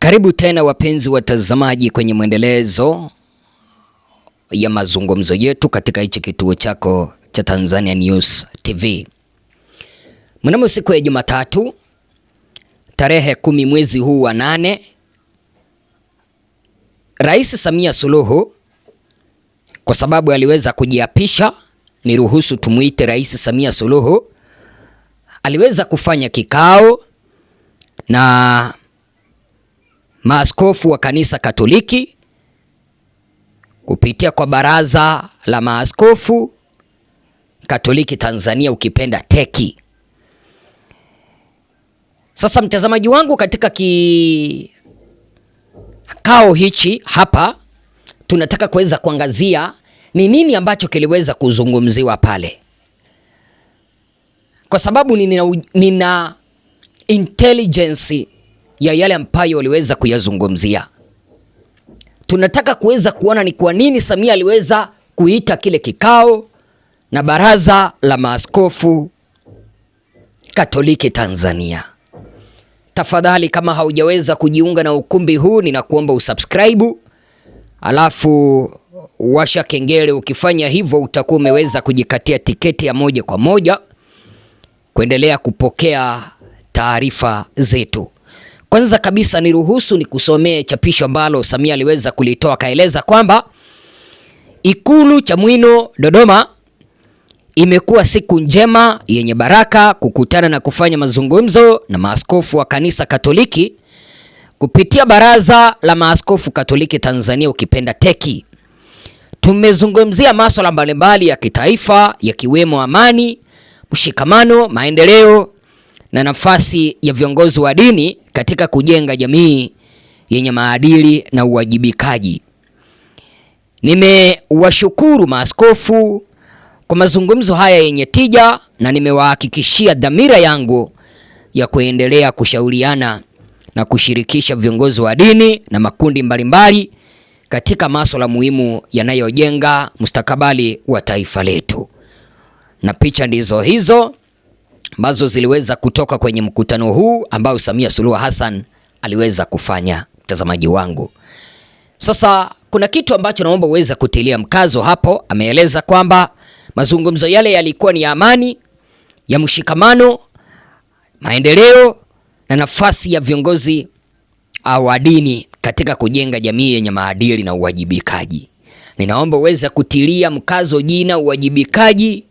Karibu tena wapenzi watazamaji kwenye mwendelezo ya mazungumzo yetu katika hichi kituo chako cha Tanzania News TV. Mnamo siku ya Jumatatu tarehe 10 mwezi huu wa 8, Rais Samia Suluhu, kwa sababu aliweza kujiapisha, niruhusu tumuite Rais Samia Suluhu, aliweza kufanya kikao na maaskofu wa kanisa Katoliki kupitia kwa Baraza la Maaskofu Katoliki Tanzania, ukipenda TEC. Sasa mtazamaji wangu, katika kikao hichi hapa tunataka kuweza kuangazia ni nini ambacho kiliweza kuzungumziwa pale, kwa sababu nina intelligence ya yale ambayo waliweza kuyazungumzia. Tunataka kuweza kuona ni kwa nini Samia aliweza kuita kile kikao na Baraza la Maaskofu Katoliki Tanzania. Tafadhali, kama haujaweza kujiunga na ukumbi huu, ninakuomba usubscribe, alafu washa kengele. Ukifanya hivyo utakuwa umeweza kujikatia tiketi ya moja kwa moja kuendelea kupokea taarifa zetu. Kwanza kabisa niruhusu nikusomee chapisho ambalo Samia aliweza kulitoa. Kaeleza kwamba Ikulu Chamwino Dodoma imekuwa siku njema yenye baraka kukutana na kufanya mazungumzo na maaskofu wa kanisa Katoliki kupitia Baraza la Maaskofu Katoliki Tanzania, ukipenda TEC. Tumezungumzia masuala mbalimbali ya kitaifa yakiwemo amani, mshikamano, maendeleo na nafasi ya viongozi wa dini katika kujenga jamii yenye maadili na uwajibikaji. Nimewashukuru maaskofu kwa mazungumzo haya yenye tija na nimewahakikishia dhamira yangu ya kuendelea kushauriana na kushirikisha viongozi wa dini na makundi mbalimbali katika masuala muhimu yanayojenga mustakabali wa taifa letu. Na picha ndizo hizo ambazo ziliweza kutoka kwenye mkutano huu ambao Samia Suluhu Hassan aliweza kufanya, mtazamaji wangu. Sasa kuna kitu ambacho naomba uweze kutilia mkazo hapo. Ameeleza kwamba mazungumzo yale yalikuwa ni ya amani, ya mshikamano, maendeleo na nafasi ya viongozi wa dini katika kujenga jamii yenye maadili na uwajibikaji. Ninaomba uweze kutilia mkazo jina uwajibikaji,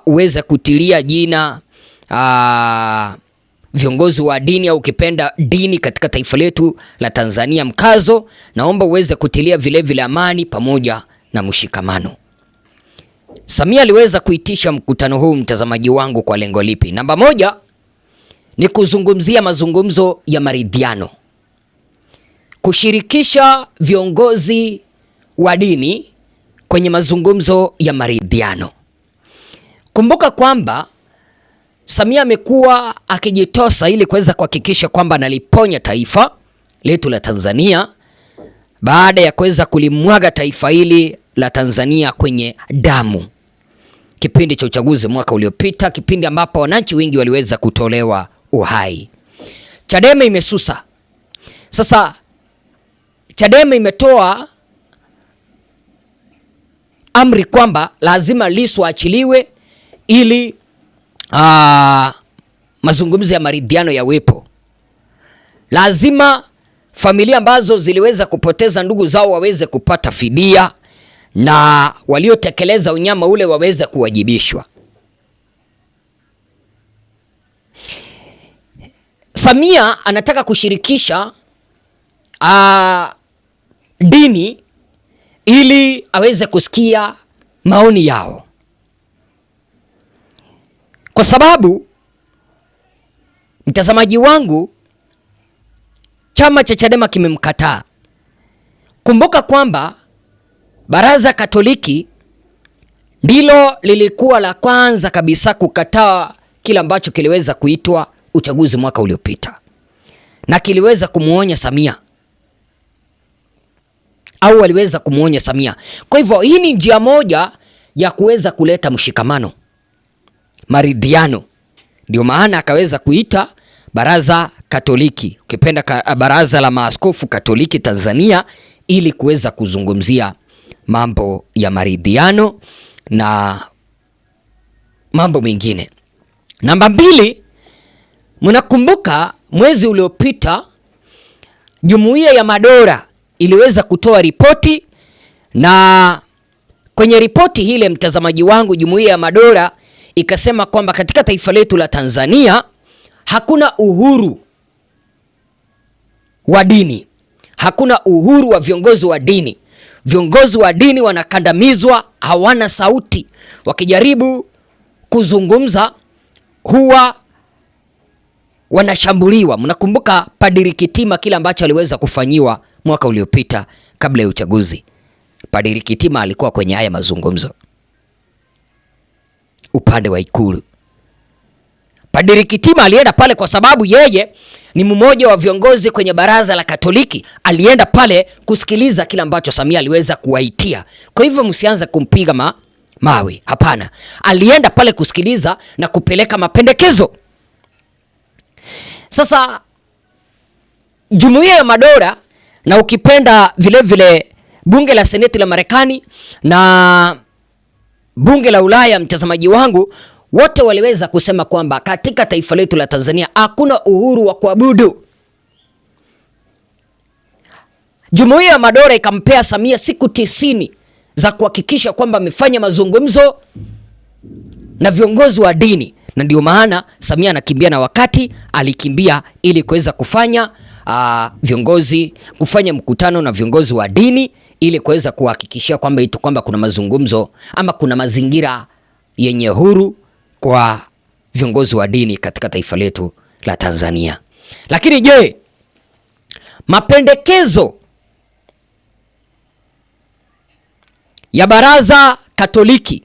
uweze kutilia jina viongozi wa dini au ukipenda dini katika taifa letu la Tanzania mkazo. Naomba uweze kutilia vile amani pamoja na mshikamano. Samia aliweza kuitisha mkutano huu, mtazamaji wangu, kwa lengo lipi? Namba moja ni kuzungumzia mazungumzo ya maridhiano, kushirikisha viongozi wa dini kwenye mazungumzo ya maridhiano. Kumbuka kwamba Samia amekuwa akijitosa ili kuweza kuhakikisha kwamba analiponya taifa letu la Tanzania baada ya kuweza kulimwaga taifa hili la Tanzania kwenye damu kipindi cha uchaguzi mwaka uliopita, kipindi ambapo wananchi wengi waliweza kutolewa uhai. Chadema imesusa. Sasa Chadema imetoa amri kwamba lazima Lissu aachiliwe ili mazungumzo ya maridhiano yawepo. Lazima familia ambazo ziliweza kupoteza ndugu zao waweze kupata fidia na waliotekeleza unyama ule waweze kuwajibishwa. Samia anataka kushirikisha dini ili aweze kusikia maoni yao, kwa sababu mtazamaji wangu, chama cha Chadema kimemkataa. Kumbuka kwamba Baraza Katoliki ndilo lilikuwa la kwanza kabisa kukataa kile ambacho kiliweza kuitwa uchaguzi mwaka uliopita, na kiliweza kumuonya Samia au waliweza kumuonya Samia. Kwa hivyo hii ni njia moja ya kuweza kuleta mshikamano, maridhiano. Ndio maana akaweza kuita Baraza Katoliki, ukipenda Baraza la Maaskofu Katoliki Tanzania, ili kuweza kuzungumzia mambo ya maridhiano na mambo mengine. Namba 2, mnakumbuka mwezi uliopita Jumuiya ya Madola iliweza kutoa ripoti, na kwenye ripoti hile, mtazamaji wangu, Jumuiya ya Madola ikasema kwamba katika taifa letu la Tanzania hakuna uhuru wa dini, hakuna uhuru wa viongozi wa dini. Viongozi wa dini wanakandamizwa, hawana sauti. Wakijaribu kuzungumza huwa wanashambuliwa. Mnakumbuka Padri Kitima kile ambacho aliweza kufanyiwa mwaka uliopita kabla ya uchaguzi. Padri Kitima alikuwa kwenye haya mazungumzo upande wa Ikulu. Padri Kitima alienda pale kwa sababu yeye ni mmoja wa viongozi kwenye baraza la Katoliki. Alienda pale kusikiliza kile ambacho Samia aliweza kuwaitia. Kwa hivyo msianze kumpiga mawe. Hapana. Alienda pale kusikiliza na kupeleka mapendekezo. Sasa Jumuiya ya Madola, na ukipenda vile vile bunge la Seneti la Marekani na bunge la Ulaya, mtazamaji wangu, wote waliweza kusema kwamba katika taifa letu la Tanzania hakuna uhuru wa kuabudu. Jumuiya ya Madola ikampea Samia siku 90 za kuhakikisha kwamba amefanya mazungumzo na viongozi wa dini, na ndio maana Samia anakimbia na wakati. Alikimbia ili kuweza kufanya kufanya mkutano na viongozi wa dini ili kuweza kuhakikishia kwamba kuna mazungumzo ama kuna mazingira yenye huru kwa viongozi wa dini katika taifa letu la Tanzania. Lakini je, mapendekezo ya Baraza Katoliki,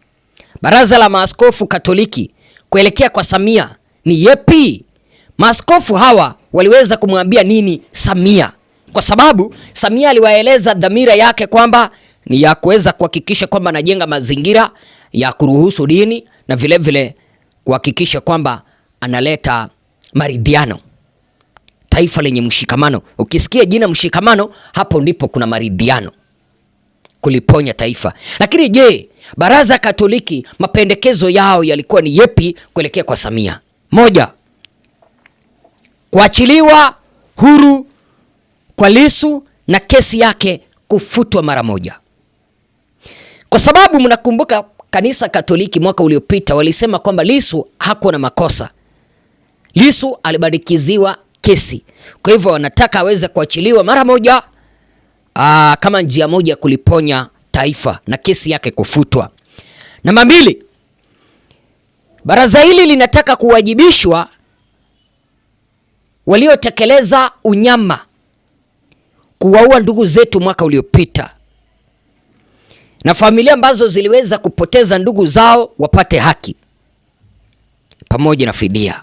Baraza la Maaskofu Katoliki kuelekea kwa Samia ni yepi? Maaskofu hawa waliweza kumwambia nini Samia? Kwa sababu Samia aliwaeleza dhamira yake kwamba ni ya kuweza kuhakikisha kwamba anajenga mazingira ya kuruhusu dini na vile vile kuhakikisha kwamba analeta maridhiano, taifa lenye mshikamano. Ukisikia jina mshikamano, hapo ndipo kuna maridhiano, kuliponya taifa. Lakini je, Baraza Katoliki mapendekezo yao yalikuwa ni yepi kuelekea kwa Samia? 1, kuachiliwa huru kwa Lissu na kesi yake kufutwa mara moja. Kwa sababu mnakumbuka Kanisa Katoliki mwaka uliopita walisema kwamba Lissu hakuwa na makosa. Lissu alibadikiziwa kesi. Kwa hivyo wanataka aweze kuachiliwa mara moja kama njia moja kuliponya taifa na kesi yake kufutwa. Namba 2, baraza hili linataka kuwajibishwa waliotekeleza unyama, kuwaua ndugu zetu mwaka uliopita, na familia ambazo ziliweza kupoteza ndugu zao wapate haki pamoja na fidia.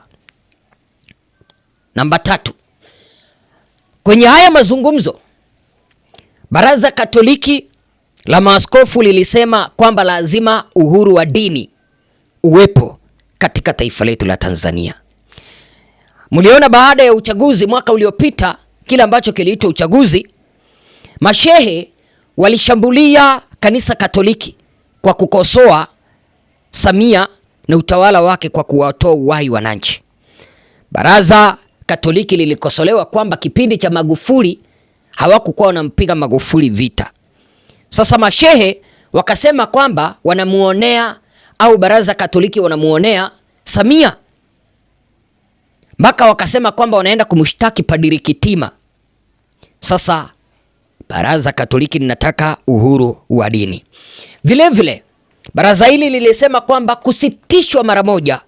Namba 3, kwenye haya mazungumzo Baraza Katoliki la Maaskofu lilisema kwamba lazima uhuru wa dini uwepo katika taifa letu la Tanzania. Mliona baada ya uchaguzi mwaka uliopita, kile ambacho kiliitwa uchaguzi, mashehe walishambulia Kanisa Katoliki kwa kukosoa Samia na utawala wake kwa kuwatoa uhai wananchi. Baraza Katoliki lilikosolewa kwamba kipindi cha Magufuli hawakukuwa wanampiga Magufuli vita. Sasa mashehe wakasema kwamba wanamuonea, au Baraza Katoliki wanamuonea Samia, mpaka wakasema kwamba wanaenda kumshtaki Padri Kitima. Sasa Baraza Katoliki linataka uhuru wa dini. Vile vile baraza hili lilisema kwamba kusitishwa mara moja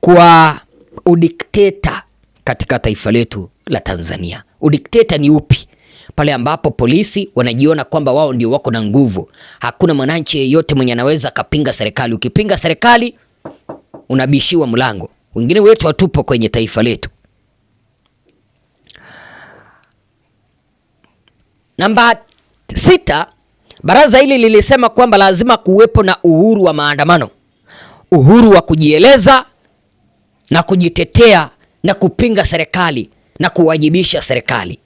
kwa udikteta katika taifa letu la Tanzania. Udikteta ni upi? Pale ambapo polisi wanajiona kwamba wao ndio wako na nguvu. Hakuna mwananchi yeyote mwenye anaweza kapinga serikali. Ukipinga serikali unabishiwa mlango. Wengine wetu watupo kwenye taifa letu. Namba 6, baraza hili lilisema kwamba lazima kuwepo na uhuru wa maandamano, uhuru wa kujieleza na kujitetea na kupinga serikali na kuwajibisha serikali.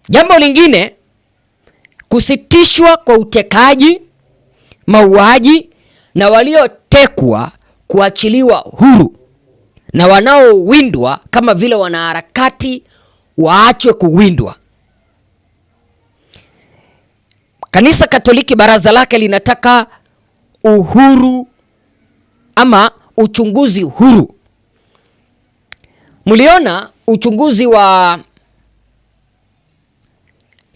Jambo lingine, kusitishwa kwa utekaji, mauaji na waliotekwa kuachiliwa huru, na wanaowindwa kama vile wanaharakati waachwe kuwindwa. Kanisa Katoliki baraza lake linataka uhuru ama uchunguzi huru. Mliona uchunguzi wa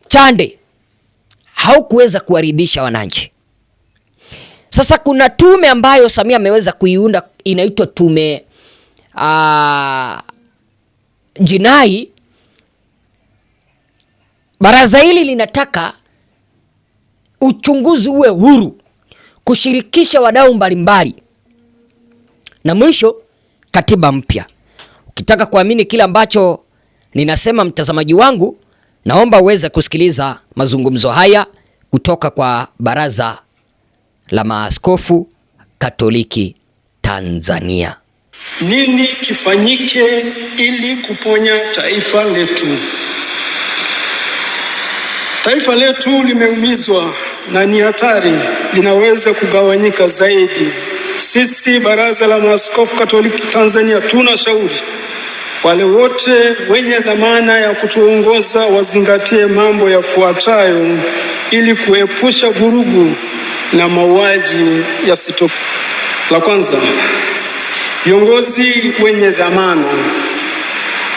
Chande haukuweza kuwaridhisha wananchi. Sasa kuna tume ambayo Samia ameweza kuiunda, inaitwa tume jinai. Baraza hili linataka uchunguzi uwe huru, kushirikisha wadau mbalimbali, na mwisho katiba mpya. Ukitaka kuamini kile ambacho ninasema, mtazamaji wangu, naomba uweze kusikiliza mazungumzo haya kutoka kwa Baraza la Maaskofu Katoliki Tanzania. Nini kifanyike ili kuponya taifa letu? Taifa letu limeumizwa na ni hatari, linaweza kugawanyika zaidi. Sisi Baraza la Maaskofu Katoliki Tanzania tunashauri wale wote wenye dhamana ya kutuongoza wazingatie mambo yafuatayo ili kuepusha vurugu na mauaji yasitokee. La kwanza, viongozi wenye dhamana.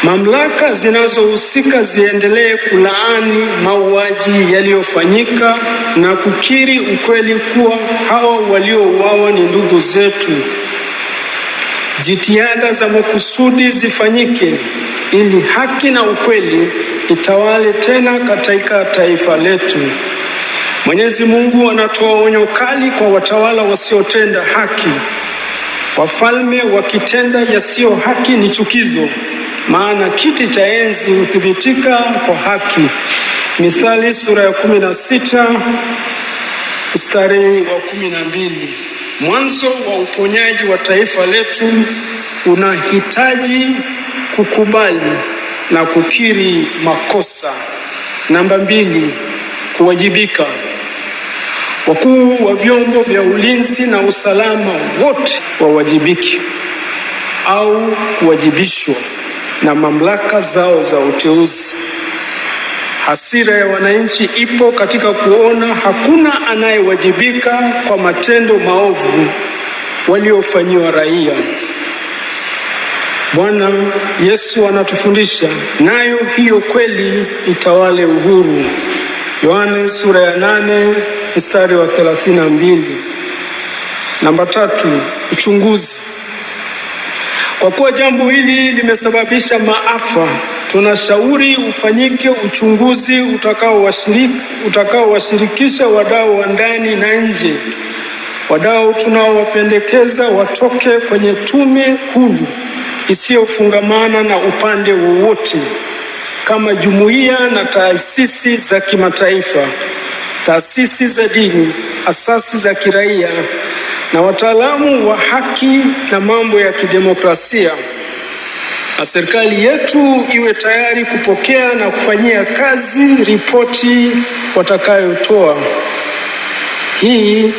Mamlaka zinazohusika ziendelee kulaani mauaji yaliyofanyika na kukiri ukweli kuwa hawa waliouawa ni ndugu zetu. Jitihada za makusudi zifanyike ili haki na ukweli itawale tena katika taifa letu. Mwenyezi Mungu anatoa onyo kali kwa watawala wasiotenda haki. Wafalme wakitenda yasiyo haki ni chukizo, maana kiti cha enzi huthibitika kwa haki. Mithali sura ya 16 mstari wa 12. Mwanzo wa uponyaji wa taifa letu unahitaji kukubali na kukiri makosa. Namba 2, kuwajibika. Wakuu wa vyombo vya ulinzi na usalama wote wawajibiki au kuwajibishwa na mamlaka zao za uteuzi. Hasira ya wananchi ipo katika kuona hakuna anayewajibika kwa matendo maovu waliofanyiwa raia. Bwana Yesu anatufundisha, nayo hiyo kweli itawale uhuru. Yohana sura ya 8 mstari wa 32. Namba 3, uchunguzi. Kwa kuwa jambo hili limesababisha maafa, tunashauri ufanyike uchunguzi utakaowashirikisha wadau wa ndani na nje. Wadau tunaowapendekeza watoke kwenye tume huru isiyofungamana na upande wowote, kama jumuiya na taasisi za kimataifa, taasisi za dini, asasi za kiraia na wataalamu wa haki na mambo ya kidemokrasia. Na serikali yetu iwe tayari kupokea na kufanyia kazi ripoti watakayotoa. Hii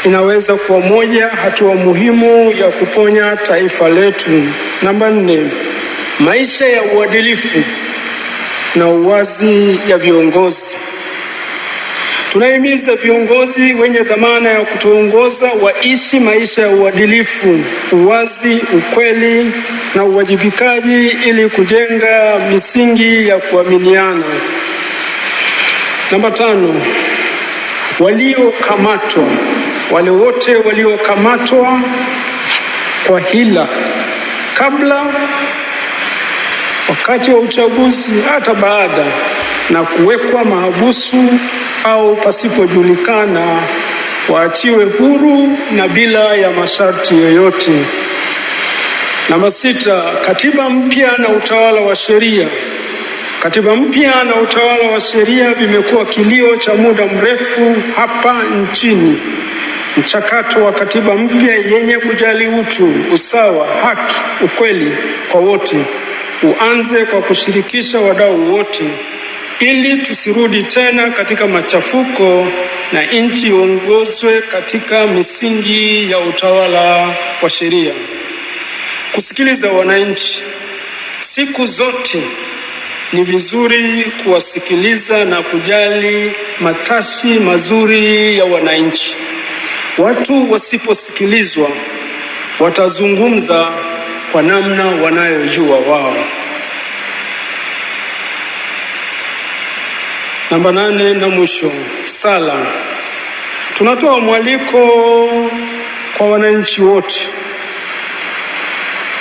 inaweza kuwa moja hatua muhimu ya kuponya taifa letu. Namba 4, maisha ya uadilifu na uwazi ya viongozi. Tunahimiza viongozi wenye dhamana ya kutuongoza waishi maisha ya uadilifu, uwazi, ukweli na uwajibikaji ili kujenga misingi ya kuaminiana. Namba 5, waliokamatwa. Wale wote waliokamatwa kwa hila kabla, wakati wa uchaguzi, hata baada, na kuwekwa mahabusu au pasipojulikana, waachiwe huru na bila ya masharti yoyote. Namba 6, katiba mpya na utawala wa sheria. Katiba mpya na utawala wa sheria vimekuwa kilio cha muda mrefu hapa nchini. Mchakato wa katiba mpya yenye kujali utu, usawa, haki, ukweli kwa wote uanze kwa kushirikisha wadau wote ili tusirudi tena katika machafuko na nchi iongozwe katika misingi ya utawala wa sheria. Kusikiliza wananchi. Siku zote ni vizuri kuwasikiliza na kujali matashi mazuri ya wananchi. Watu wasiposikilizwa watazungumza kwa namna wanayojua wao. Namba 8 na mwisho, sala. Tunatoa mwaliko kwa wananchi wote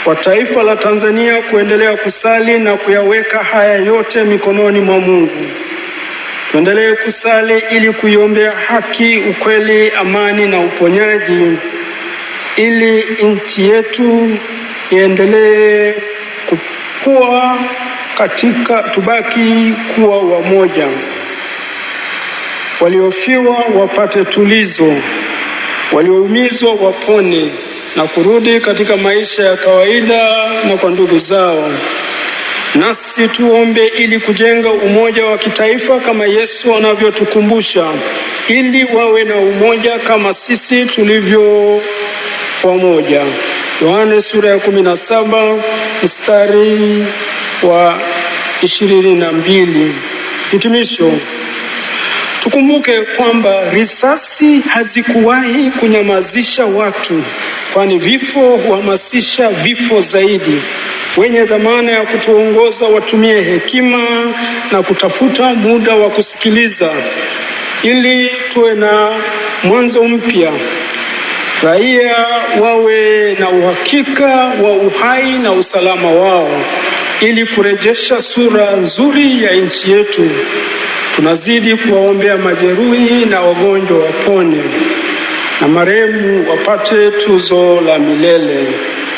wa taifa la Tanzania kuendelea kusali na kuyaweka haya yote mikononi mwa Mungu. Tuendelee kusali ili kuiombea haki, ukweli, amani na uponyaji, ili nchi yetu iendelee kukua tubaki kuwa wamoja. Waliofiwa wapate tulizo, walioumizwa wapone na kurudi katika maisha ya kawaida na kwa ndugu zao. Nasi tuombe ili kujenga umoja wa kitaifa kama Yesu anavyotukumbusha, ili wawe na umoja kama sisi tulivyo wamoja. Yohane sura ya 17 mstari wa 22. Hitimisho. Tukumbuke kwamba risasi hazikuwahi kunyamazisha watu, kwani vifo huhamasisha vifo zaidi. Wenye dhamana ya kutuongoza watumie hekima na kutafuta muda wa kusikiliza, ili tuwe na mwanzo mpya. Raia wawe na uhakika wa uhai na usalama wao, ili kurejesha sura nzuri ya nchi yetu. Tunazidi kuwaombea majeruhi na wagonjwa wapone, na marehemu wapate tuzo la milele.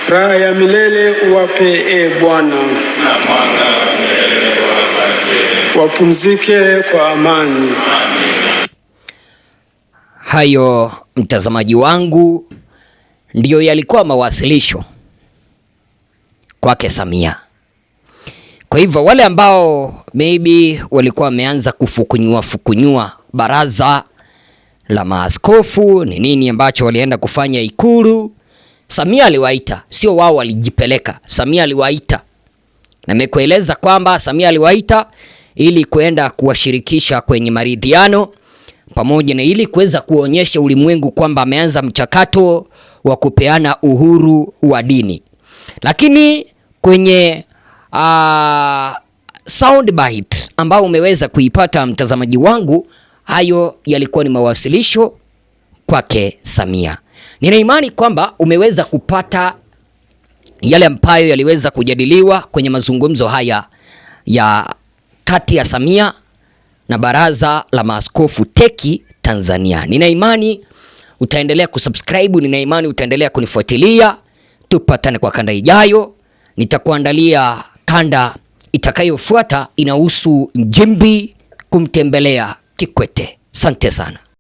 Raha ya milele uwape, Bwana, na mwanga wa milele uwapatie. Wapumzike kwa amani. Hayo, mtazamaji wangu, ndiyo yalikuwa mawasilisho kwake Samia. Kwa hivyo wale ambao maybe walikuwa wameanza kufukunyua baraza la maaskofu, ni nini ambacho walienda kufanya Ikulu, Samia aliwaita, sio wao walijipeleka. Samia aliwaita, na nimekueleza kwamba Samia aliwaita ili kuenda kuwashirikisha kwenye maridhiano, pamoja na ili kuweza kuonyesha ulimwengu kwamba ameanza mchakato wa kupeana uhuru wa dini. Lakini kwenye soundbite ambao umeweza kuipata mtazamaji wangu, hayo yalikuwa ni mawasilisho kwake Samia. Nina imani kwamba umeweza kupata yale ambayo yaliweza kujadiliwa kwenye mazungumzo haya ya kati ya Samia na Baraza la Maaskofu TEC Tanzania. Nina imani utaendelea kusubscribe, nina imani utaendelea kunifuatilia. Tupatane kwa kanda ijayo. Nitakuandalia kanda itakayofuata, inahusu Nchimbi kumtembelea Kikwete. Asante sana.